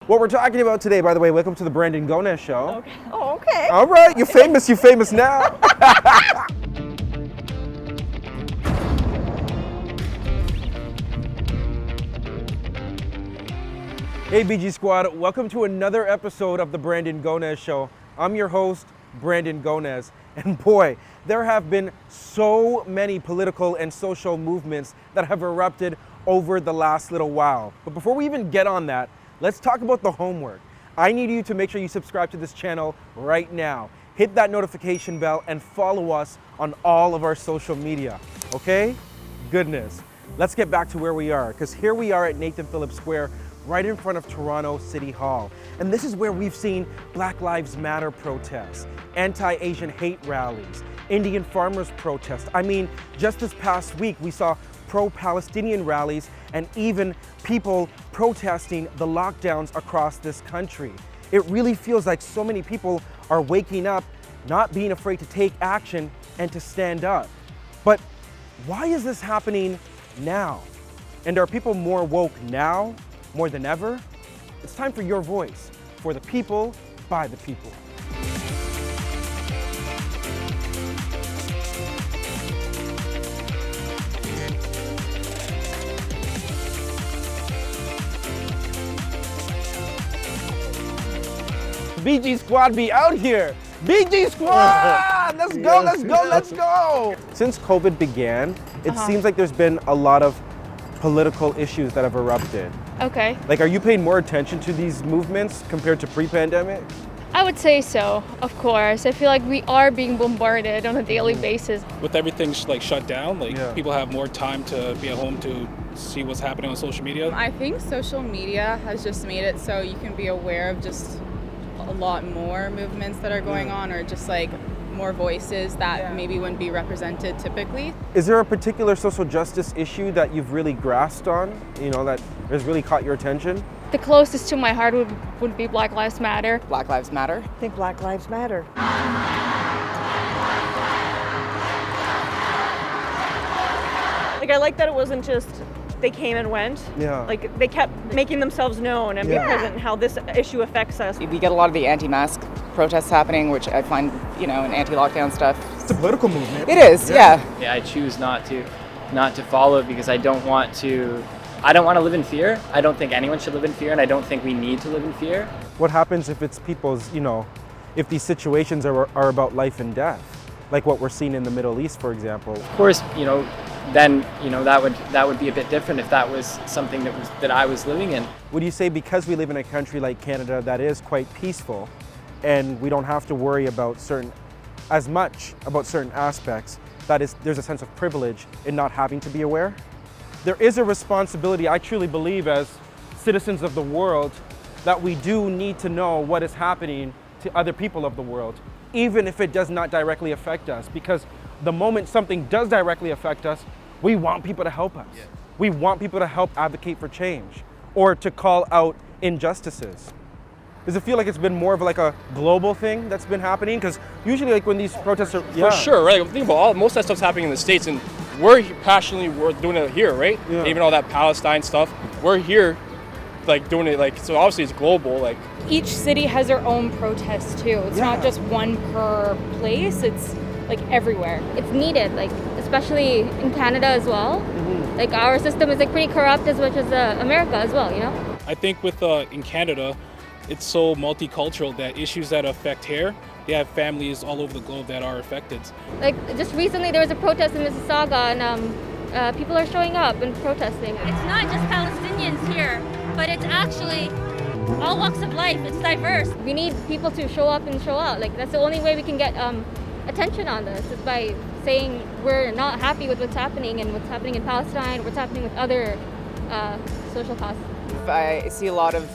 What we're talking about today, by the way, welcome to the Brandon Gomez Show. Okay. Oh, okay. All right, you're famous now. Hey BG Squad, welcome to another episode of the Brandon Gomez Show. I'm your host, Brandon Gomez, and boy, there have been so many political and social movements that have erupted over the last little while. But before we even get on that, let's talk about the homework. I need you to make sure you subscribe to this channel right now. Hit that notification bell and follow us on all of our social media, okay? Goodness. Let's get back to where we are, because here we are at Nathan Phillips Square, right in front of Toronto City Hall. And this is where we've seen Black Lives Matter protests, anti-Asian hate rallies, Indian farmers protests. I mean, just this past week, we saw pro-Palestinian rallies and even people protesting the lockdowns across this country. It really feels like so many people are waking up, not being afraid to take action and to stand up. But why is this happening now? And are people more woke now, more than ever? It's time for your voice, for the people, by the people. BG Squad be out here. BG Squad! Let's go, let's go, let's go! Since COVID began, it seems like there's been a lot of political issues that have erupted. Okay. Like, are you paying more attention to these movements compared to pre-pandemic? I would say so, of course. I feel like we are being bombarded on a daily basis. With everything like shut down, people have more time to be at home to see what's happening on social media. I think social media has just made it so you can be aware of just a lot more movements that are going on, or just like more voices that maybe wouldn't be represented typically. Is there a particular social justice issue that you've really grasped on, that has really caught your attention? The closest to my heart would be Black Lives Matter. Black Lives Matter. I think Black Lives Matter. Like, I like that it wasn't just they came and went. Yeah. Like, they kept making themselves known and be present in how this issue affects us. We get a lot of the anti-mask protests happening, which I find, and anti-lockdown stuff. It's a political movement. It is, yeah. Yeah, I choose not to follow because I don't want to live in fear. I don't think anyone should live in fear, and I don't think we need to live in fear. What happens if it's people's, if these situations are about life and death, like what we're seeing in the Middle East, for example? Of course, then that would be a bit different if that was something that I was living in. Would you say because we live in a country like Canada that is quite peaceful, and we don't have to worry about certain aspects, there's a sense of privilege in not having to be aware? There is a responsibility, I truly believe, as citizens of the world, that we do need to know what is happening to other people of the world, even if it does not directly affect us, because the moment something does directly affect us, we want people to help us. Yeah. We want people to help advocate for change or to call out injustices. Does it feel like it's been more of like a global thing that's been happening? Because usually when these protests are... For sure, right? Think about most of that stuff's happening in the States, and we're doing it here, right? Yeah. Even all that Palestine stuff, we're here doing it so obviously it's global. Each city has their own protests too. It's not just one per place, it's like everywhere. It's needed, especially in Canada as well. Mm-hmm. Our system is pretty corrupt as much as America as well, I think with in Canada, it's so multicultural that issues that affect here, they have families all over the globe that are affected. Just recently there was a protest in Mississauga, and people are showing up and protesting. It's not just Palestinians here, but it's actually all walks of life. It's diverse. We need people to show up and show out. That's the only way we can get attention on this, is by saying we're not happy with what's happening and what's happening in Palestine, what's happening with other social causes. I see a lot of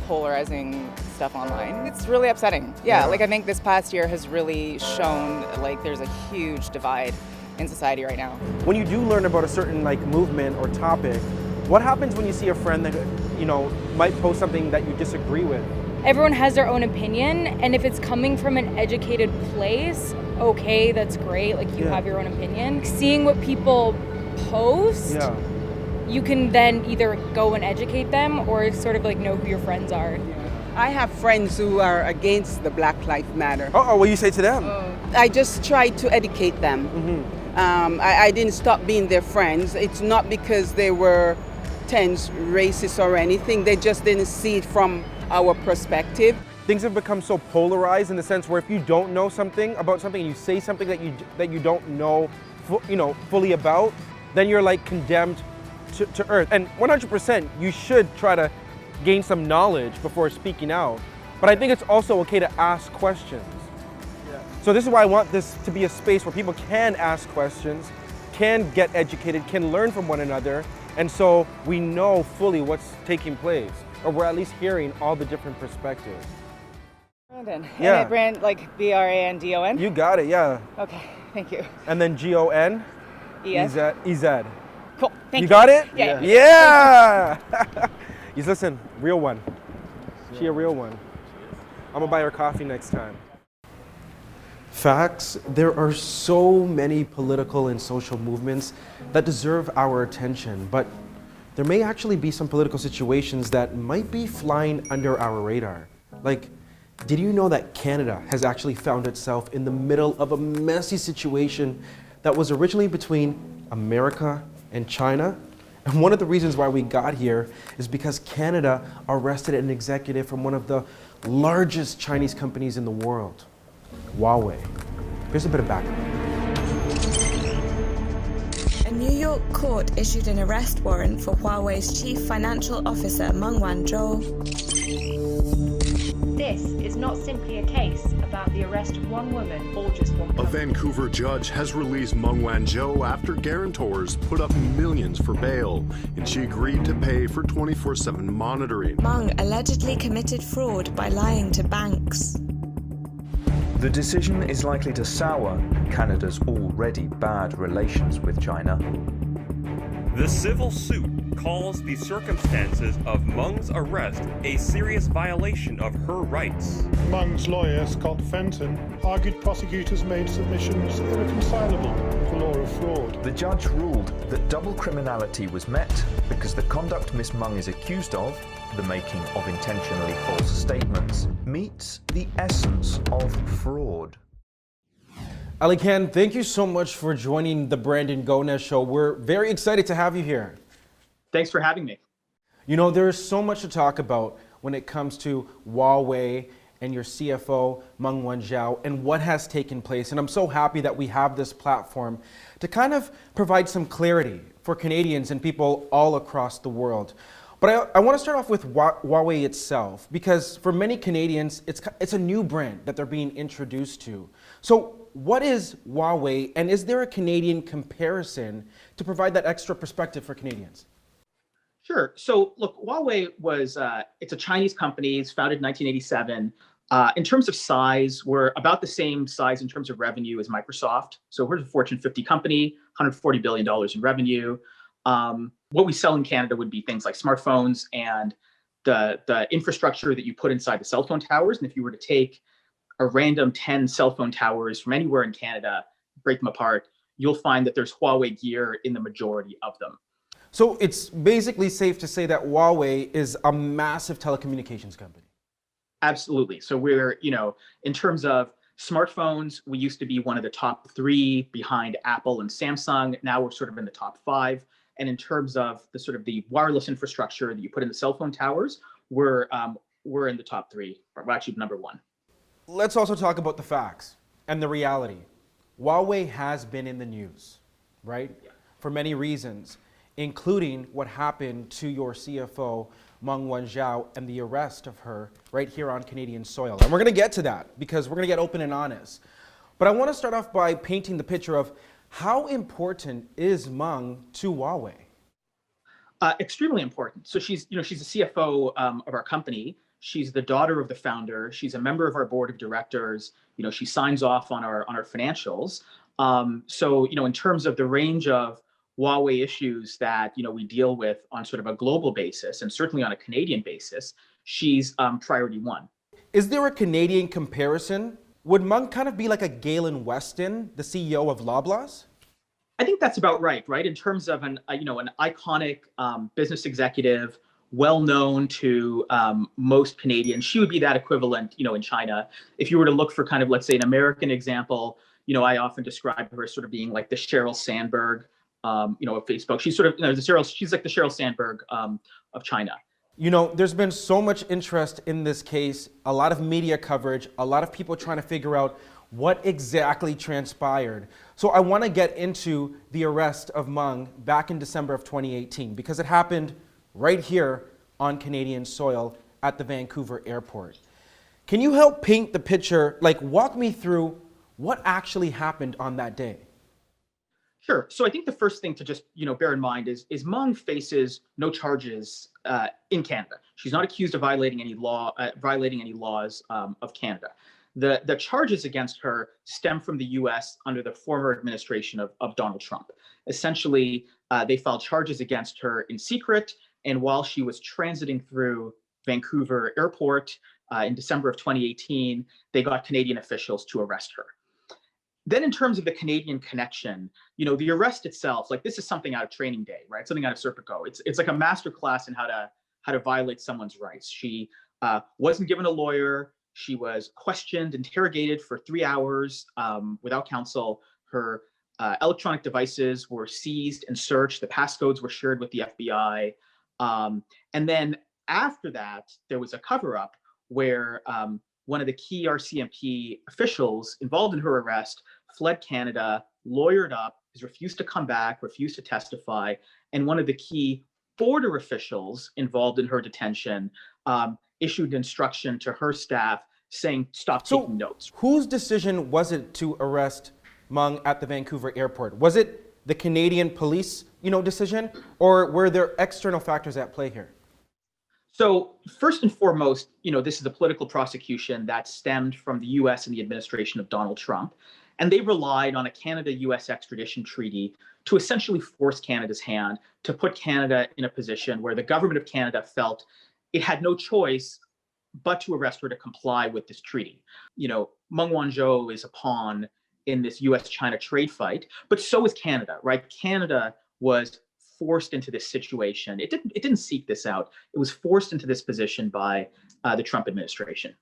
polarizing stuff online. It's really upsetting. Yeah, I think this past year has really shown there's a huge divide in society right now. When you do learn about a certain movement or topic, what happens when you see a friend that might post something that you disagree with? Everyone has their own opinion, and if it's coming from an educated place, okay, that's great. You have your own opinion. Seeing what people post, you can then either go and educate them or sort of like know who your friends are. I have friends who are against the Black Lives Matter. Oh, what do you say to them? I just try to educate them. I didn't stop being their friends. It's not because they were tense, racist or anything. They just didn't see it from our perspective. Things have become so polarized in the sense where if you don't know something about something and you say something that you don't know, fully about, then you're like condemned to earth. And 100%, you should try to gain some knowledge before speaking out. But I think it's also okay to ask questions. So this is why I want this to be a space where people can ask questions, can get educated, can learn from one another, and so we know fully what's taking place, or we're at least hearing all the different perspectives. Brandon. Yeah. And brand like BRANDON? You got it, yeah. Okay, thank you. And then GON? ES? EZ. Cool, thank you. You got it? Yeah. Yeah! Yes, listen, real one. She a real one. I'm gonna buy her coffee next time. Facts, there are so many political and social movements that deserve our attention, but there may actually be some political situations that might be flying under our radar. Like, did you know that Canada has actually found itself in the middle of a messy situation that was originally between America and China? And one of the reasons why we got here is because Canada arrested an executive from one of the largest Chinese companies in the world, Huawei. Here's a bit of background. A New York court issued an arrest warrant for Huawei's chief financial officer, Meng Wanzhou. This is not simply a case about the arrest of one woman or just one company. A Vancouver judge has released Meng Wanzhou after guarantors put up millions for bail, and she agreed to pay for 24/7 monitoring. Meng allegedly committed fraud by lying to banks. The decision is likely to sour Canada's already bad relations with China. The civil suit calls the circumstances of Meng's arrest a serious violation of her rights. Meng's lawyer, Scott Fenton, argued prosecutors made submissions irreconcilable with the law of fraud. The judge ruled that double criminality was met because the conduct Miss Meng is accused of, the making of intentionally false statements, meets the essence of fraud. Ali Khan, thank you so much for joining the Brandon Gonez Show. We're very excited to have you here. Thanks for having me. You know, there's so much to talk about when it comes to Huawei and your CFO, Meng Wanzhou, and what has taken place. And I'm so happy that we have this platform to kind of provide some clarity for Canadians and people all across the world. But I want to start off with Huawei itself, because for many Canadians, it's a new brand that they're being introduced to. So what is Huawei, and is there a Canadian comparison to provide that extra perspective for Canadians? Sure. So look, Huawei was, it's a Chinese company. It's founded in 1987. In terms of size, we're about the same size in terms of revenue as Microsoft. So we're a Fortune 50 company, $140 billion in revenue. What we sell in Canada would be things like smartphones and the infrastructure that you put inside the cell phone towers. And if you were to take a random 10 cell phone towers from anywhere in Canada, break them apart, you'll find that there's Huawei gear in the majority of them. So it's basically safe to say that Huawei is a massive telecommunications company. Absolutely. So we're, in terms of smartphones, we used to be one of the top 3 behind Apple and Samsung. Now we're sort of in the top 5. And in terms of the sort of the wireless infrastructure that you put in the cell phone towers, we're in the top 3. We're actually number 1. Let's also talk about the facts and the reality. Huawei has been in the news, right? Yeah. For many reasons, including what happened to your CFO, Meng Wanzhou, and the arrest of her right here on Canadian soil. And we're going to get to that because we're going to get open and honest. But I want to start off by painting the picture of how important is Meng to Huawei? Extremely important. So she's a CFO of our company. She's the daughter of the founder. She's a member of our board of directors. She signs off on our financials. So in terms of the range of Huawei issues that we deal with on sort of a global basis, and certainly on a Canadian basis, she's priority 1. Is there a Canadian comparison? Would Meng kind of be like a Galen Weston, the CEO of Loblaws? I think that's about right, right? In terms of an iconic business executive, well known to most Canadians, she would be that equivalent, in China. If you were to look for kind of, let's say, an American example, I often describe her as sort of being like the Sheryl Sandberg, of Facebook. She's sort of, she's like the Sheryl Sandberg of China. There's been so much interest in this case, a lot of media coverage, a lot of people trying to figure out what exactly transpired. So I want to get into the arrest of Meng back in December of 2018 because it happened right here on Canadian soil at the Vancouver airport. Can you help paint the picture, walk me through what actually happened on that day? Sure. So I think the first thing to just bear in mind is Meng faces no charges in Canada. She's not accused of violating any laws of Canada. The charges against her stem from the U.S. under the former administration of Donald Trump. Essentially, they filed charges against her in secret, and while she was transiting through Vancouver airport in December of 2018, they got Canadian officials to arrest her. Then in terms of the Canadian connection, the arrest itself, this is something out of Training Day, right? Something out of Serpico. It's like a master class in how to violate someone's rights. She wasn't given a lawyer. She was questioned, interrogated for 3 hours without counsel. Her electronic devices were seized and searched. The passcodes were shared with the FBI. And then after that, there was a cover-up where one of the key RCMP officials involved in her arrest fled Canada, lawyered up, has refused to come back, refused to testify, and one of the key border officials involved in her detention issued instruction to her staff saying, stop taking notes. Whose decision was it to arrest Meng at the Vancouver airport? Was it the Canadian police, decision, or were there external factors at play here? So first and foremost, this is a political prosecution that stemmed from the U.S. and the administration of Donald Trump. And they relied on a Canada-U.S. extradition treaty to essentially force Canada's hand, to put Canada in a position where the government of Canada felt it had no choice but to arrest her to comply with this treaty. Meng Wanzhou is a pawn in this U.S.-China trade fight, but so is Canada, right? Canada was forced into this situation. It didn't seek this out. It was forced into this position by the Trump administration.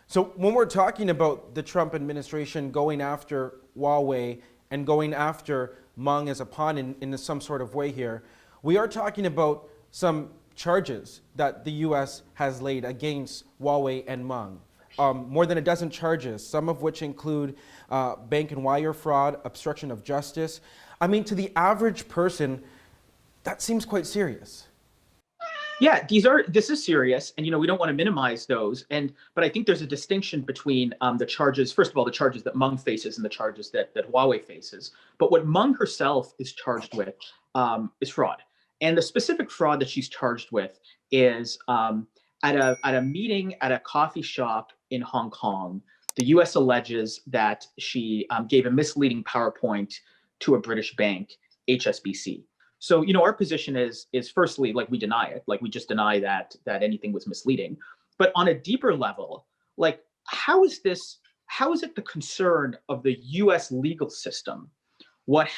So when we're talking about the Trump administration going after Huawei and going after Meng as a pawn in some sort of way here, we are talking about some charges that the U.S. has laid against Huawei and Meng. More than a dozen charges, some of which include bank and wire fraud, obstruction of justice. I mean, to the average person, that seems quite serious. Yeah, this is serious, and we don't want to minimize those. But I think there's a distinction between the charges. First of all, the charges that Meng faces and the charges that Huawei faces. But what Meng herself is charged with is fraud, and the specific fraud that she's charged with is at a meeting at a coffee shop in Hong Kong. The U.S. alleges that she gave a misleading PowerPoint to a British bank, HSBC. So, our position is firstly, we deny it, we just deny that anything was misleading. But on a deeper level, how is it the concern of the U.S. legal system what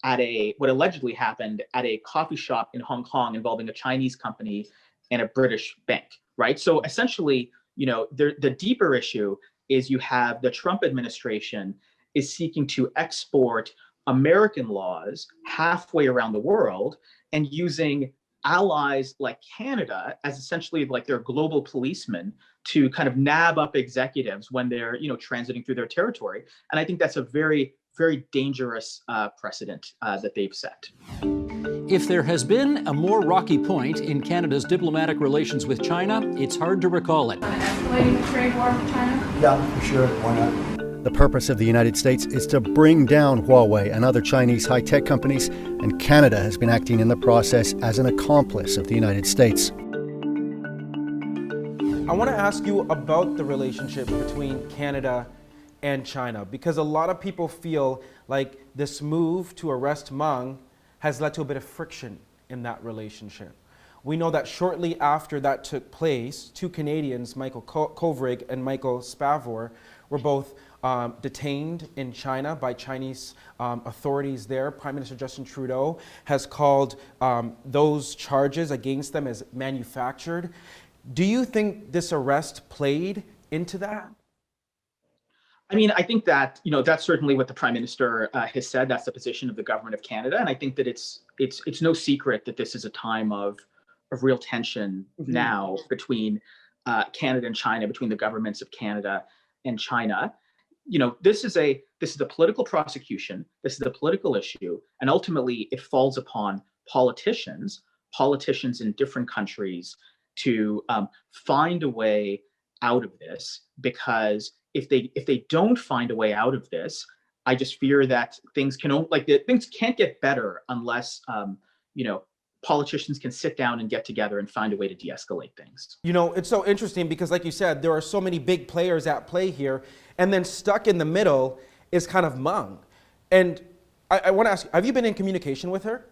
allegedly happened at a coffee shop in Hong Kong involving a Chinese company and a British bank, right? So essentially, the deeper issue is you have the Trump administration is seeking to export American laws halfway around the world and using allies like Canada as essentially their global policemen to kind of nab up executives when they're transiting through their territory. And I think that's a very, very dangerous precedent that they've set. If there has been a more rocky point in Canada's diplomatic relations with China, it's hard to recall it. Escalating the trade war with China? Yeah, for sure. Why not? The purpose of the United States is to bring down Huawei and other Chinese high-tech companies, and Canada has been acting in the process as an accomplice of the United States. I want to ask you about the relationship between Canada and China, because a lot of people feel like this move to arrest Meng has led to a bit of friction in that relationship. We know that shortly after that took place, two Canadians, Michael Kovrig and Michael Spavor, were both detained in China by Chinese authorities there. Prime Minister Justin Trudeau has called those charges against them as manufactured. Do you think this arrest played into that? I mean, I think that, that's certainly what the Prime Minister has said. That's the position of the government of Canada. And I think that it's no secret that this is a time of real tension now between Canada and China, between the governments of Canada and China. This is a political prosecution. This is a political issue. And ultimately, it falls upon politicians in different countries to find a way out of this, because if they don't find a way out of this, I just fear that things can't get better unless politicians can sit down and get together and find a way to de-escalate things. It's so interesting because, like you said, there are so many big players at play here, and then stuck in the middle is kind of Meng. And I want to ask, have you been in communication with her?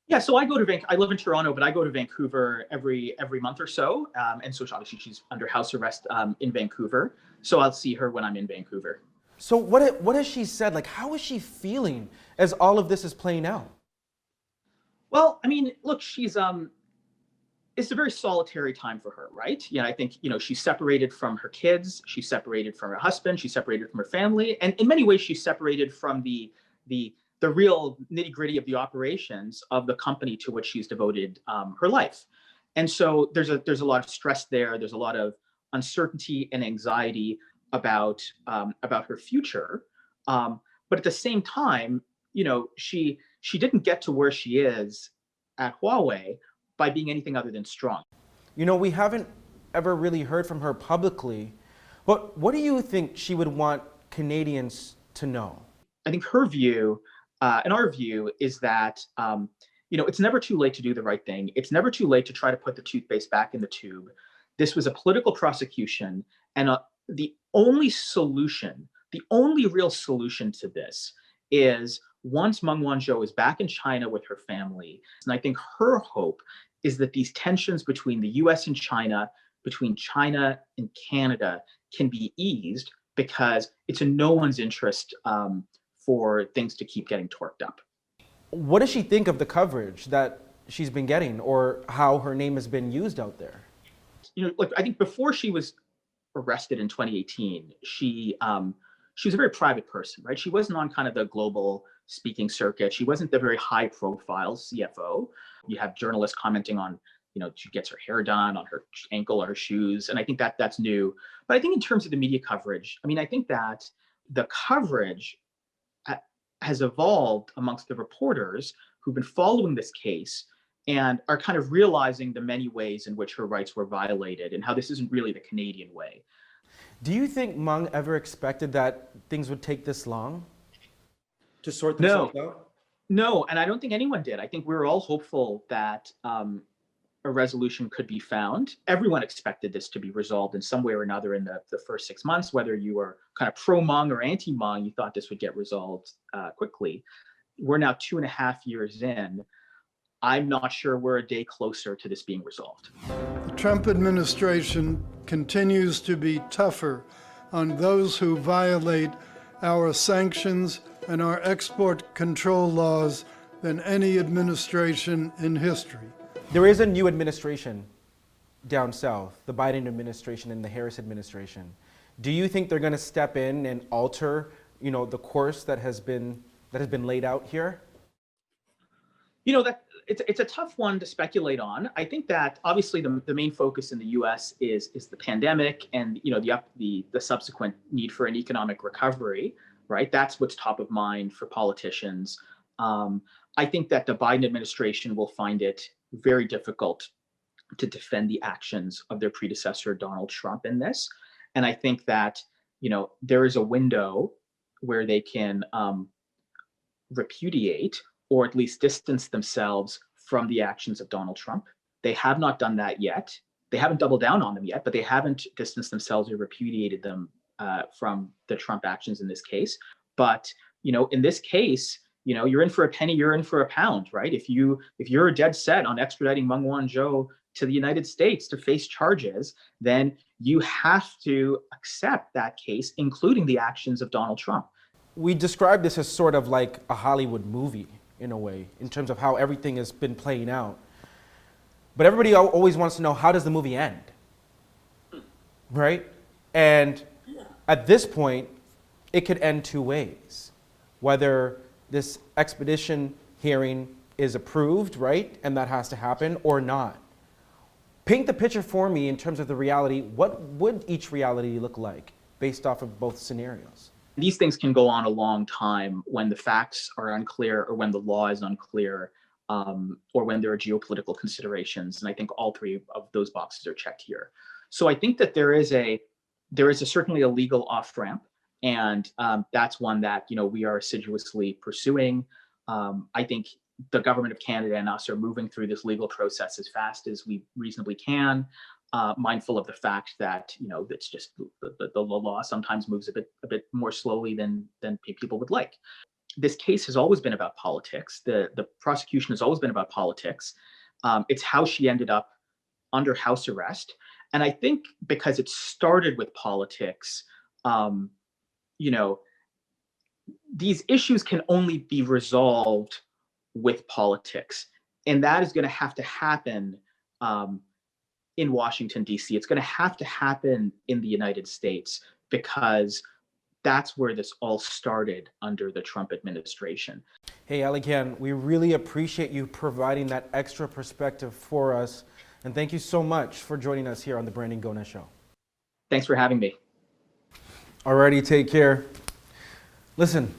Yeah, so I live in Toronto, but I go to Vancouver every month or so. And so obviously she's under house arrest in Vancouver. So I'll see her when I'm in Vancouver. So what has she said? Like, how is she feeling as all of this is playing out? Well, I mean, look, she's it's a very solitary time for her, right? Yeah, I think, she's separated from her kids, she's separated from her husband, she's separated from her family, and in many ways she's separated from the real nitty-gritty of the operations of the company to which she's devoted her life. And so there's a lot of stress there. There's a lot of uncertainty and anxiety about her future. But at the same time, she didn't get to where she is at Huawei by being anything other than strong. We haven't ever really heard from her publicly, but what do you think she would want Canadians to know? I think her view and our view is that, it's never too late to do the right thing. It's never too late to try to put the toothpaste back in the tube. This was a political prosecution, and the only real solution to this is once Meng Wanzhou is back in China with her family. And I think her hope is that these tensions between the US and China, between China and Canada, can be eased, because it's in no one's interest for things to keep getting torqued up. What does she think of the coverage that she's been getting, or how her name has been used out there? Look, I think before she was arrested in 2018, she was a very private person, right? She wasn't on kind of the global speaking circuit. She wasn't the very high profile CFO. You have journalists commenting on, she gets her hair done, on her ankle or her shoes. And I think that's new. But I think in terms of the media coverage, I think that the coverage has evolved amongst the reporters who've been following this case and are kind of realizing the many ways in which her rights were violated and how this isn't really the Canadian way. Do you think Meng ever expected that things would take this long to sort themselves out? No, and I don't think anyone did. I think we were all hopeful that a resolution could be found. Everyone expected this to be resolved in some way or another in the first 6 months, whether you were kind of pro-Meng or anti-Meng, you thought this would get resolved quickly. We're now 2.5 years in. I'm not sure we're a day closer to this being resolved. The Trump administration continues to be tougher on those who violate our sanctions and our export control laws than any administration in history. There is a new administration down south, the Biden administration and the Harris administration. Do you think they're going to step in and alter, the course that has been laid out here? That it's a tough one to speculate on. I think that obviously the main focus in the U.S. is the pandemic and the subsequent need for an economic recovery, right? That's what's top of mind for politicians. I think that the Biden administration will find it very difficult to defend the actions of their predecessor, Donald Trump, in this. And I think that, there is a window where they can repudiate or at least distance themselves from the actions of Donald Trump. They have not done that yet. They haven't doubled down on them yet, but they haven't distanced themselves or repudiated them from the Trump actions in this case. But, in this case, you're in for a penny, you're in for a pound, right? If you're dead set on extraditing Meng Wanzhou to the United States to face charges, then you have to accept that case, including the actions of Donald Trump. We describe this as sort of like a Hollywood movie in a way, in terms of how everything has been playing out. But everybody always wants to know, how does the movie end? Right? And at this point, it could end two ways. Whether this expedition hearing is approved, right, and that has to happen, or not. Paint the picture for me in terms of the reality. What would each reality look like based off of both scenarios? These things can go on a long time when the facts are unclear or when the law is unclear, or when there are geopolitical considerations. And I think all three of those boxes are checked here. So I think that there is certainly a legal off-ramp, and that's one that we are assiduously pursuing. I think the government of Canada and us are moving through this legal process as fast as we reasonably can, mindful of the fact that it's just the law sometimes moves a bit more slowly than people would like. This case has always been about politics. The prosecution has always been about politics. It's how she ended up under house arrest. And I think because it started with politics, these issues can only be resolved with politics. And that is going to have to happen in Washington, D.C. It's going to have to happen in the United States, because that's where this all started under the Trump administration. Hey, Alican, we really appreciate you providing that extra perspective for us. And thank you so much for joining us here on the Brandon Gona Show. Thanks for having me. Alrighty, take care. Listen,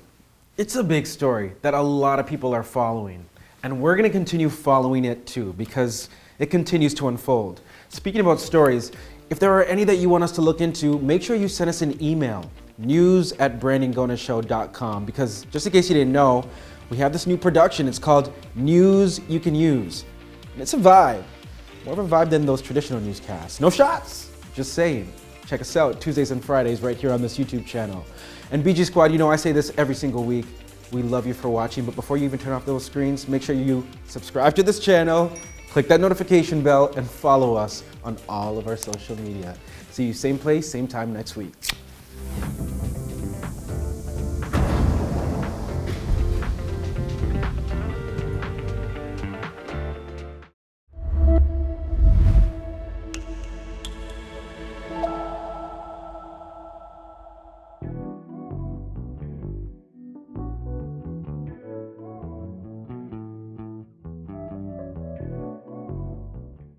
it's a big story that a lot of people are following. And we're going to continue following it too, because it continues to unfold. Speaking about stories, if there are any that you want us to look into, make sure you send us an email, news@brandongonashow.com, because just in case you didn't know, we have this new production. It's called News You Can Use. And it's a vibe. More of a vibe than those traditional newscasts. No shots, just saying. Check us out Tuesdays and Fridays right here on this YouTube channel. And BG Squad, I say this every single week. We love you for watching, but before you even turn off those screens, make sure you subscribe to this channel, click that notification bell, and follow us on all of our social media. See you same place, same time next week.